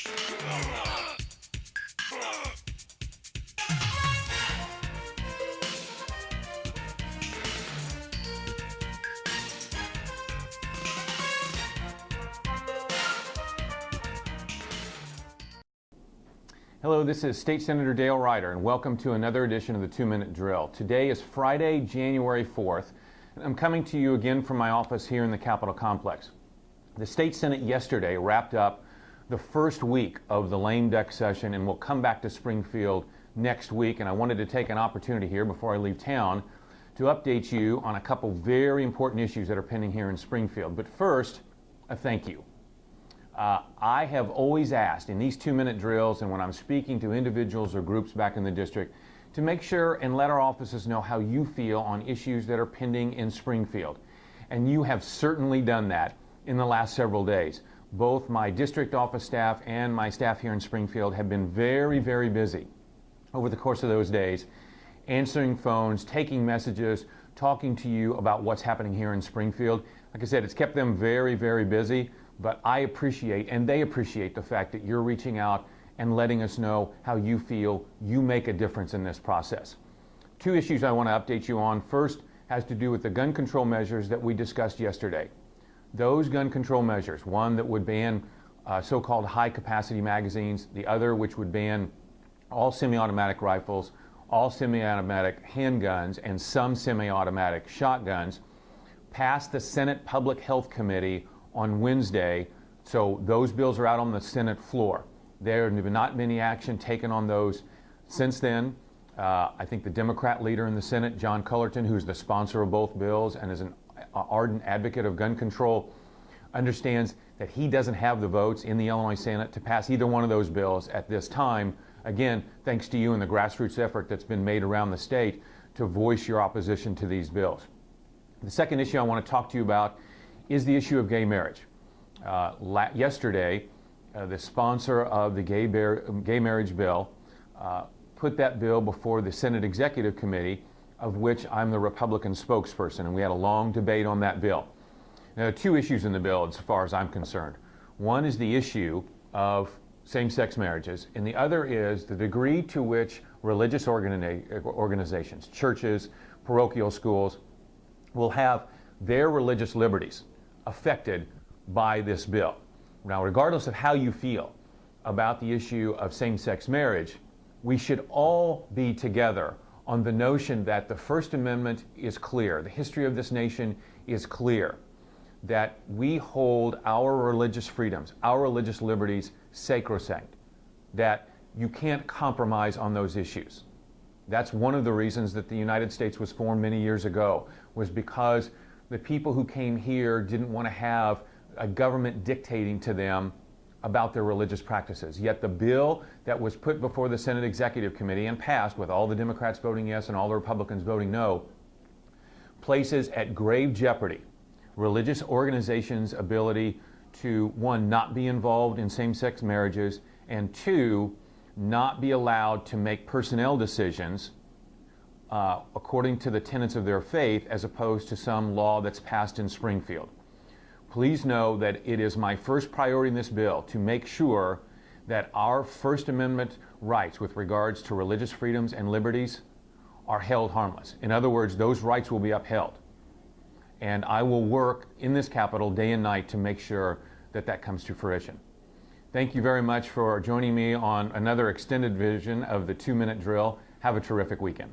Hello, this is State Senator Dale Ryder, and welcome to another edition of the 2-Minute Drill. Today is Friday, January 4th, and I'm coming to you again from my office here in the Capitol Complex. The State Senate yesterday wrapped up the first week of the lame duck session, and we'll come back to Springfield next week, and I wanted to take an opportunity here before I leave town to update you on a couple very important issues that are pending here in Springfield. But first, a thank you. I have always asked in these 2-minute drills and when I'm speaking to individuals or groups back in the district to make sure and let our offices know how you feel on issues that are pending in Springfield. And you have certainly done that in the last several days. Both my district office staff and my staff here in Springfield have been very, very busy over the course of those days, answering phones, taking messages, talking to you about what's happening here in Springfield. Like I said, it's kept them very, very busy. But I appreciate, and they appreciate, the fact that you're reaching out and letting us know how you feel you make a difference in this process. Two issues I want to update you on. First has to do with the gun control measures that we discussed yesterday. Those gun control measures, one that would ban so-called high-capacity magazines, the other which would ban all semi-automatic rifles, all semi-automatic handguns, and some semi-automatic shotguns, passed the Senate Public Health Committee on Wednesday, so those bills are out on the Senate floor. There have not been any action taken on those since then. I think the Democrat leader in the Senate, John Cullerton, who's the sponsor of both bills and is an ardent advocate of gun control, understands that he doesn't have the votes in the Illinois Senate to pass either one of those bills at this time. Again, thanks to you and the grassroots effort that's been made around the state to voice your opposition to these bills. The second issue I want to talk to you about is the issue of gay marriage. Yesterday, the sponsor of the gay marriage bill put that bill before the Senate Executive Committee, of which I'm the Republican spokesperson, and we had a long debate on that bill. Now, there are two issues in the bill as far as I'm concerned. One is the issue of same-sex marriages, and the other is the degree to which religious organizations, churches, parochial schools, will have their religious liberties affected by this bill. Now, regardless of how you feel about the issue of same-sex marriage, we should all be together on the notion that the First Amendment is clear, the history of this nation is clear, that we hold our religious freedoms, our religious liberties sacrosanct, that you can't compromise on those issues. That's one of the reasons that the United States was formed many years ago, was because the people who came here didn't want to have a government dictating to them about their religious practices. Yet the bill that was put before the Senate Executive Committee and passed, with all the Democrats voting yes and all the Republicans voting no, places at grave jeopardy religious organizations' ability to, one, not be involved in same-sex marriages, and two, not be allowed to make personnel decisions according to the tenets of their faith, as opposed to some law that's passed in Springfield. Please know that it is my first priority in this bill to make sure that our First Amendment rights with regards to religious freedoms and liberties are held harmless. In other words, those rights will be upheld. And I will work in this Capitol day and night to make sure that that comes to fruition. Thank you very much for joining me on another extended version of the 2-Minute Drill. Have a terrific weekend.